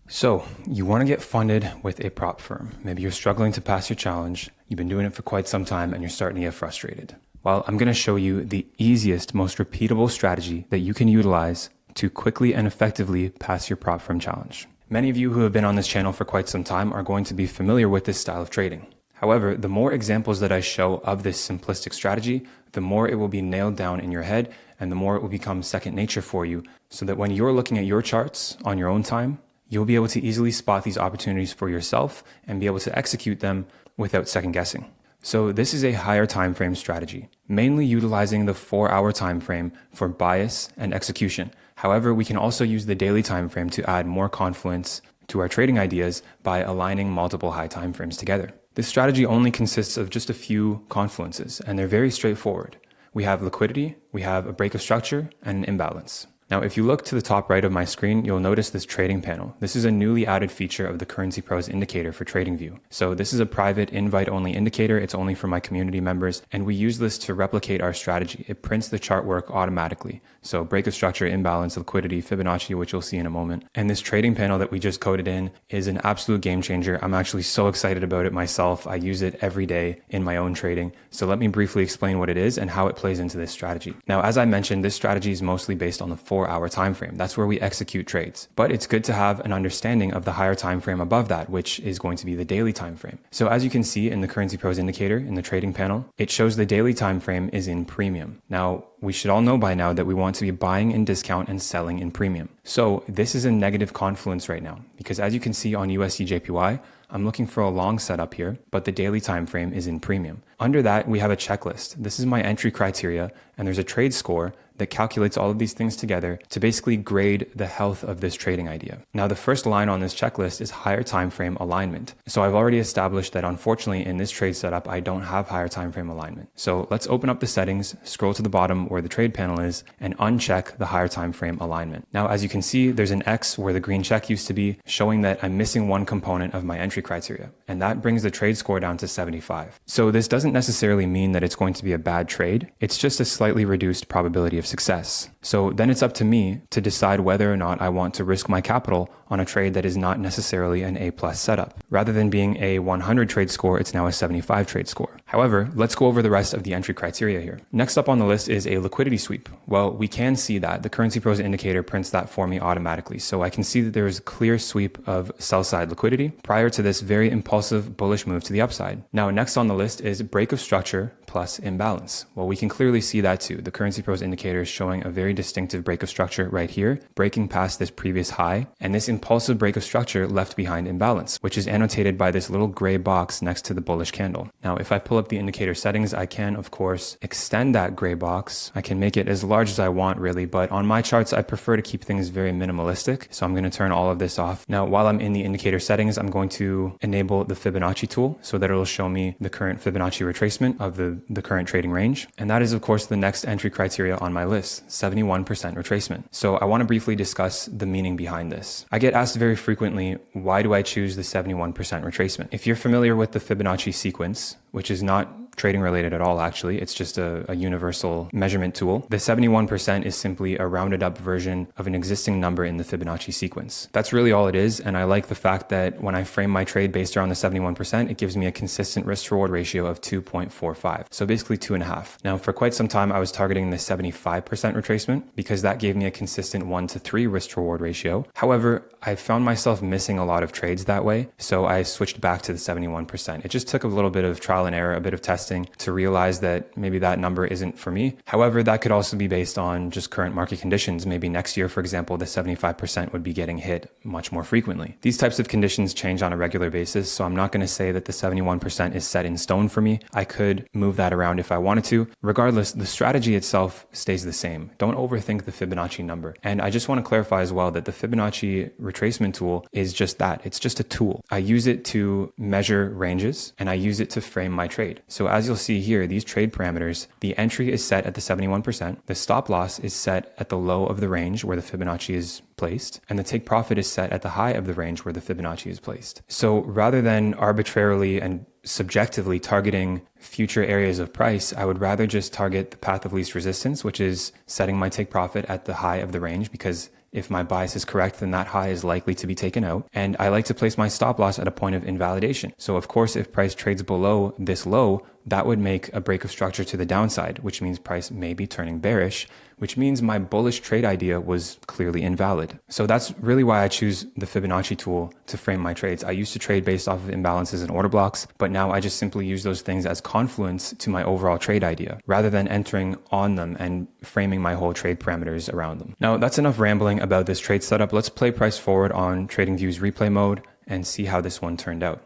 So, you want to get funded with a prop firm. Maybe you're struggling to pass your challenge, you've been doing it for quite some time, and you're starting to get frustrated. Well, I'm going to show you the easiest, most repeatable strategy that you can utilize to quickly and effectively pass your prop firm challenge. Many of you who have been on this channel for quite some time are going to be familiar with this style of trading. However, the more examples that I show of this simplistic strategy, the more it will be nailed down in your head and the more it will become second nature for you, so that when you're looking at your charts on your own time, you'll be able to easily spot these opportunities for yourself and be able to execute them without second guessing. So this is a higher time frame strategy, mainly utilizing the 4-hour time frame for bias and execution. However, we can also use the daily time frame to add more confluence to our trading ideas by aligning multiple high time frames together. This strategy only consists of just a few confluences, and they're very straightforward. We have liquidity, we have a break of structure, and an imbalance. Now, if you look to the top right of my screen, you'll notice this trading panel. This is a newly added feature of the Currency Pros indicator for TradingView. So this is a private invite-only indicator. It's only for my community members, and we use this to replicate our strategy. It prints the chart work automatically. So break of structure, imbalance, liquidity, Fibonacci, which you'll see in a moment. And this trading panel that we just coded in is an absolute game changer. I'm actually so excited about it myself. I use it every day in my own trading. So let me briefly explain what it is and how it plays into this strategy. Now, as I mentioned, this strategy is mostly based on the 4-hour time frame. That's where we execute trades. But it's good to have an understanding of the higher time frame above that, which is going to be the daily time frame. So as you can see in the Currency Pros indicator in the trading panel, it shows the daily time frame is in premium. Now, we should all know by now that we want to be buying in discount and selling in premium. So this is a negative confluence right now, because as you can see on USD/JPY, I'm looking for a long setup here, but the daily time frame is in premium. Under that, we have a checklist. This is my entry criteria, and there's a trade score that calculates all of these things together to basically grade the health of this trading idea. Now, the first line on this checklist is higher time frame alignment. So I've already established that unfortunately in this trade setup, I don't have higher time frame alignment. So let's open up the settings, scroll to the bottom where the trade panel is, and uncheck the higher time frame alignment. Now, as you can see, there's an X where the green check used to be, showing that I'm missing one component of my entry criteria, and that brings the trade score down to 75. So this doesn't necessarily mean that it's going to be a bad trade. It's just a slightly reduced probability of success. So then it's up to me to decide whether or not I want to risk my capital on a trade that is not necessarily an A+ setup. Rather than being a 100 trade score, it's now a 75 trade score. However, let's go over the rest of the entry criteria here. Next up on the list is a liquidity sweep. Well, we can see that the Currency Pros indicator prints that for me automatically. So I can see that there is a clear sweep of sell side liquidity prior to this very impulsive bullish move to the upside. Now, next on the list is break of structure plus imbalance. Well, we can clearly see that too. The Currency Pros indicator is showing a very distinctive break of structure right here, breaking past this previous high, and this impulsive break of structure left behind imbalance, which is annotated by this little gray box next to the bullish candle. Now, if I pull up the indicator settings, I can, of course, extend that gray box. I can make it as large as I want, really, but on my charts, I prefer to keep things very minimalistic, so I'm going to turn all of this off. Now, while I'm in the indicator settings, I'm going to enable the Fibonacci tool so that it'll show me the current Fibonacci retracement of the current trading range. And that is, of course, the next entry criteria on my list, 71% retracement. So I want to briefly discuss the meaning behind this. I get asked very frequently, why do I choose the 71% retracement? If you're familiar with the Fibonacci sequence, which is not trading related at all, actually. It's just a universal measurement tool. The 71% is simply a rounded up version of an existing number in the Fibonacci sequence. That's really all it is. And I like the fact that when I frame my trade based around the 71%, it gives me a consistent risk to reward ratio of 2.45. So basically 2.5. Now, for quite some time, I was targeting the 75% retracement because that gave me a consistent 1-to-3 risk to reward ratio. However, I found myself missing a lot of trades that way. So I switched back to the 71%. It just took a little bit of trial and error, a bit of testing to realize that maybe that number isn't for me. However, that could also be based on just current market conditions. Maybe next year, for example, the 75% would be getting hit much more frequently. These types of conditions change on a regular basis, so I'm not going to say that the 71% is set in stone for me. I could move that around if I wanted to. Regardless, the strategy itself stays the same. Don't overthink the Fibonacci number. And I just want to clarify as well that the Fibonacci retracement tool is just that. It's just a tool. I use it to measure ranges and I use it to frame my trade. So as you'll see here, these trade parameters, the entry is set at the 71%, the stop loss is set at the low of the range where the Fibonacci is placed, and the take profit is set at the high of the range where the Fibonacci is placed. So rather than arbitrarily and subjectively targeting future areas of price, I would rather just target the path of least resistance, which is setting my take profit at the high of the range, because if my bias is correct, then that high is likely to be taken out. And I like to place my stop loss at a point of invalidation. So of course, if price trades below this low, that would make a break of structure to the downside, which means price may be turning bearish, which means my bullish trade idea was clearly invalid. So that's really why I choose the Fibonacci tool to frame my trades. I used to trade based off of imbalances and order blocks, but now I just simply use those things as confluence to my overall trade idea, rather than entering on them and framing my whole trade parameters around them. Now, that's enough rambling about this trade setup. Let's play price forward on TradingView's replay mode and see how this one turned out.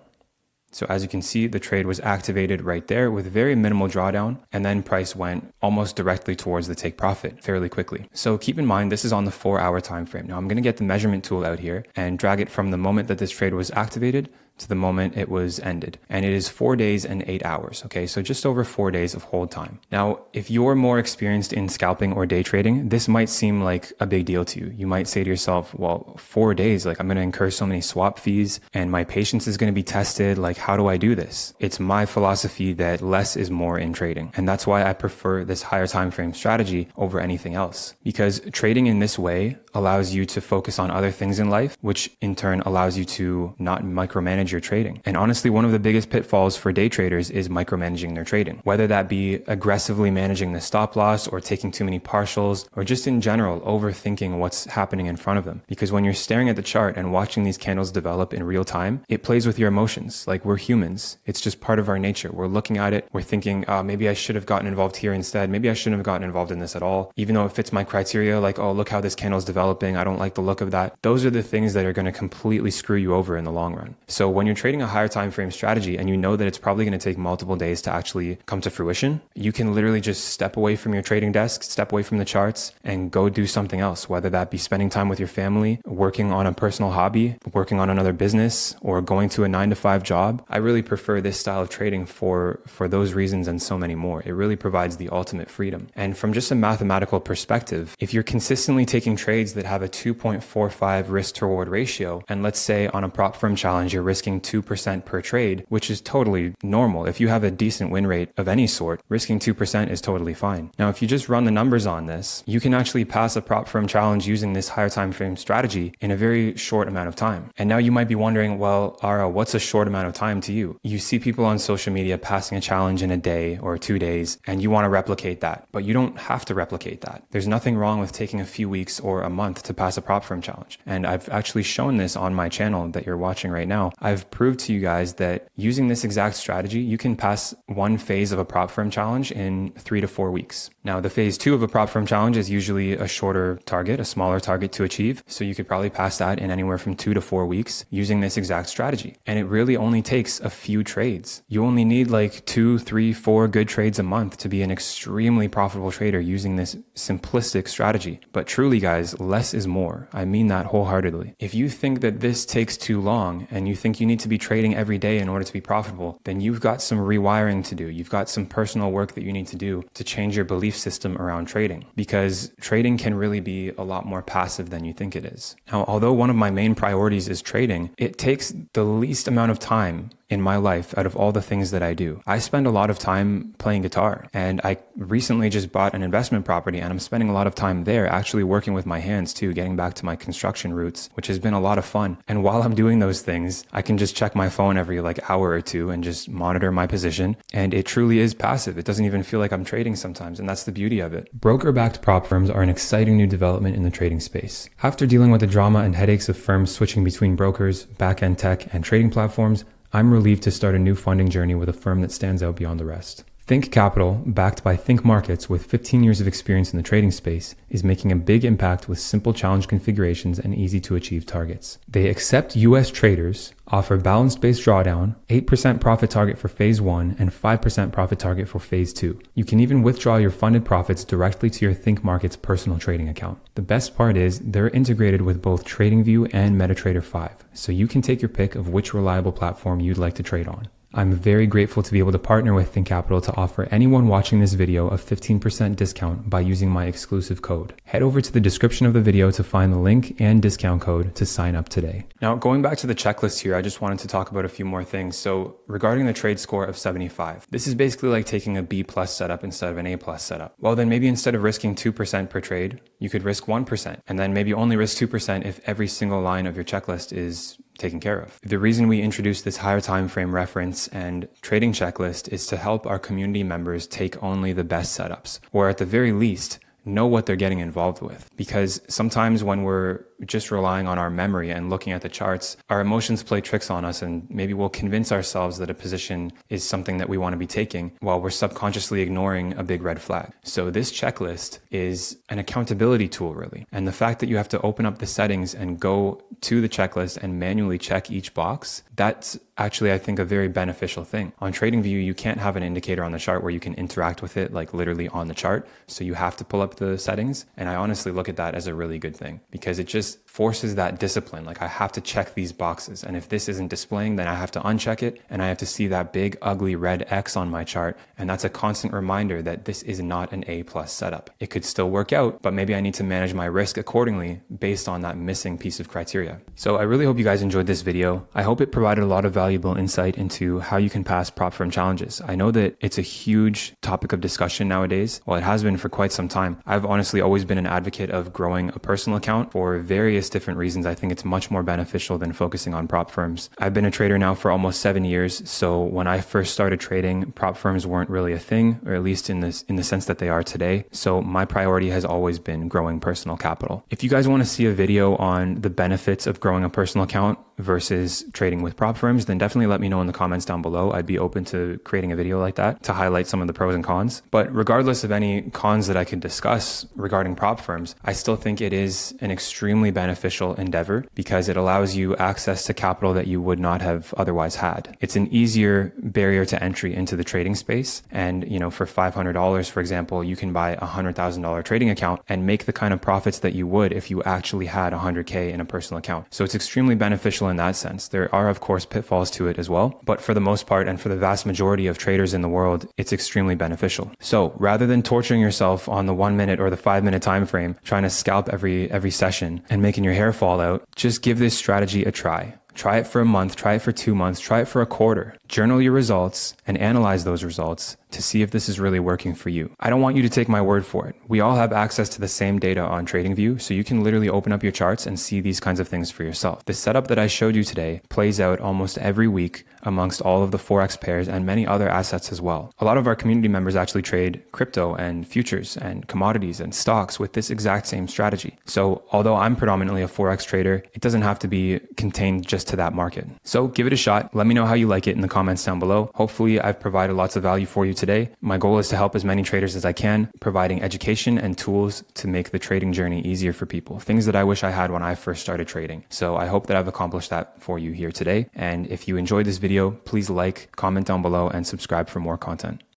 So as you can see, the trade was activated right there with very minimal drawdown, and then price went almost directly towards the take profit fairly quickly. So keep in mind, this is on the 4-hour time frame. Now I'm going to get the measurement tool out here and drag it from the moment that this trade was activated to the moment it was ended. And it is 4 days and 8 hours. Okay, so just over 4 days of hold time. Now, if you're more experienced in scalping or day trading, this might seem like a big deal to you. You might say to yourself, well, 4 days, like I'm going to incur so many swap fees and my patience is going to be tested. Like, how do I do this? It's my philosophy that less is more in trading. And that's why I prefer this higher time frame strategy over anything else. Because trading in this way allows you to focus on other things in life, which in turn allows you to not micromanage your trading. And honestly, one of the biggest pitfalls for day traders is micromanaging their trading, whether that be aggressively managing the stop loss or taking too many partials, or just in general overthinking what's happening in front of them. Because when you're staring at the chart and watching these candles develop in real time, it plays with your emotions. Like, we're humans. It's just part of our nature. We're looking at it. We're thinking, maybe I should have gotten involved here instead. Maybe I shouldn't have gotten involved in this at all. Even though it fits my criteria, like, oh, look how this candle's developing. I don't like the look of that. Those are the things that are going to completely screw you over in the long run. So when you're trading a higher time frame strategy and you know that it's probably going to take multiple days to actually come to fruition, you can literally just step away from your trading desk, step away from the charts, and go do something else, whether that be spending time with your family, working on a personal hobby, working on another business, or going to a 9-to-5 job. I really prefer this style of trading for those reasons and so many more. It really provides the ultimate freedom. And from just a mathematical perspective, if you're consistently taking trades that have a 2.45 risk to reward ratio, and let's say on a prop firm challenge, you're risking 2% per trade, which is totally normal. If you have a decent win rate of any sort, risking 2% is totally fine. Now, if you just run the numbers on this, you can actually pass a prop firm challenge using this higher time frame strategy in a very short amount of time. And now you might be wondering, well, Ara, what's a short amount of time to you? You see people on social media passing a challenge in a day or 2 days, and you want to replicate that, but you don't have to replicate that. There's nothing wrong with taking a few weeks or a month to pass a prop firm challenge. And I've actually shown this on my channel that you're watching right now. I've proved to you guys that using this exact strategy, you can pass one phase of a prop firm challenge in 3 to 4 weeks. Now, the phase 2 of a prop firm challenge is usually a shorter target, a smaller target to achieve. So you could probably pass that in anywhere from 2 to 4 weeks using this exact strategy. And it really only takes a few trades. You only need like 2, 3, 4 good trades a month to be an extremely profitable trader using this simplistic strategy. But truly, guys, less is more. I mean that wholeheartedly. If you think that this takes too long and you think you need to be trading every day in order to be profitable, then you've got some rewiring to do. You've got some personal work that you need to do to change your belief system around trading, because trading can really be a lot more passive than you think it is. Now, although one of my main priorities is trading, it takes the least amount of time in my life out of all the things that I do. I spend a lot of time playing guitar, and I recently just bought an investment property, and I'm spending a lot of time there actually working with my hands too, getting back to my construction roots, which has been a lot of fun. And while I'm doing those things, I can just check my phone every hour or two and just monitor my position. And it truly is passive. It doesn't even feel like I'm trading sometimes. And that's the beauty of it. Broker-backed prop firms are an exciting new development in the trading space. After dealing with the drama and headaches of firms switching between brokers, back-end tech, and trading platforms, I'm relieved to start a new funding journey with a firm that stands out beyond the rest. Think Capital, backed by Think Markets with 15 years of experience in the trading space, is making a big impact with simple challenge configurations and easy to achieve targets. They accept US traders, offer balance-based drawdown, 8% profit target for phase 1, and 5% profit target for phase 2. You can even withdraw your funded profits directly to your Think Markets personal trading account. The best part is they're integrated with both TradingView and MetaTrader 5, so you can take your pick of which reliable platform you'd like to trade on. I'm very grateful to be able to partner with Think Capital to offer anyone watching this video a 15% discount by using my exclusive code. Head over to the description of the video to find the link and discount code to sign up today. Now, going back to the checklist here, I just wanted to talk about a few more things. So regarding the trade score of 75, this is basically like taking a B+ setup instead of an A+ setup. Well, then maybe instead of risking 2% per trade, you could risk 1%, and then maybe only risk 2% if every single line of your checklist is taken care of. The reason we introduced this higher time frame reference and trading checklist is to help our community members take only the best setups, or at the very least, know what they're getting involved with. Because sometimes when we're just relying on our memory and looking at the charts, our emotions play tricks on us, and maybe we'll convince ourselves that a position is something that we want to be taking while we're subconsciously ignoring a big red flag. So this checklist is an accountability tool, really. And the fact that you have to open up the settings and go to the checklist and manually check each box, that's actually, I think, a very beneficial thing. On TradingView, you can't have an indicator on the chart where you can interact with it like literally on the chart. So you have to pull up the settings. And I honestly look at that as a really good thing because it just forces that discipline. Like I have to check these boxes. And if this isn't displaying, then I have to uncheck it. And I have to see that big, ugly red X on my chart. And that's a constant reminder that this is not an A+ setup. It could still work out, but maybe I need to manage my risk accordingly based on that missing piece of criteria. So I really hope you guys enjoyed this video. I hope it provided a lot of valuable insight into how you can pass prop firm challenges. I know that it's a huge topic of discussion nowadays. Well, it has been for quite some time. I've honestly always been an advocate of growing a personal account for various different reasons. I think it's much more beneficial than focusing on prop firms. I've been a trader now for almost 7 years. So when I first started trading, prop firms weren't really a thing, or at least in the sense that they are today. So my priority has always been growing personal capital. If you guys want to see a video on the benefits of growing a personal account versus trading with prop firms, then definitely let me know in the comments down below. I'd be open to creating a video like that to highlight some of the pros and cons. But regardless of any cons that I could discuss regarding prop firms, I still think it is an extremely beneficial endeavor because it allows you access to capital that you would not have otherwise had. It's an easier barrier to entry into the trading space. And, for $500, for example, you can buy a $100,000 trading account and make the kind of profits that you would if you actually had $100K in a personal account. So it's extremely beneficial in that sense. There are, of course, pitfalls to it as well, but for the most part and for the vast majority of traders in the world, it's extremely beneficial. So rather than torturing yourself on the 1 minute or the 5 minute time frame, trying to scalp every session and making your hair fall out, just give this strategy a try. Try it for a month, try it for 2 months, try it for a quarter. Journal your results and analyze those results to see if this is really working for you. I don't want you to take my word for it. We all have access to the same data on TradingView, so you can literally open up your charts and see these kinds of things for yourself. The setup that I showed you today plays out almost every week amongst all of the Forex pairs and many other assets as well. A lot of our community members actually trade crypto and futures and commodities and stocks with this exact same strategy. So although I'm predominantly a Forex trader, it doesn't have to be contained just to that market. So give it a shot. Let me know how you like it in the comments down below. Hopefully I've provided lots of value for you today. My goal is to help as many traders as I can, providing education and tools to make the trading journey easier for people. Things that I wish I had when I first started trading. So I hope that I've accomplished that for you here today. And if you enjoyed this video, please like, comment down below, and subscribe for more content.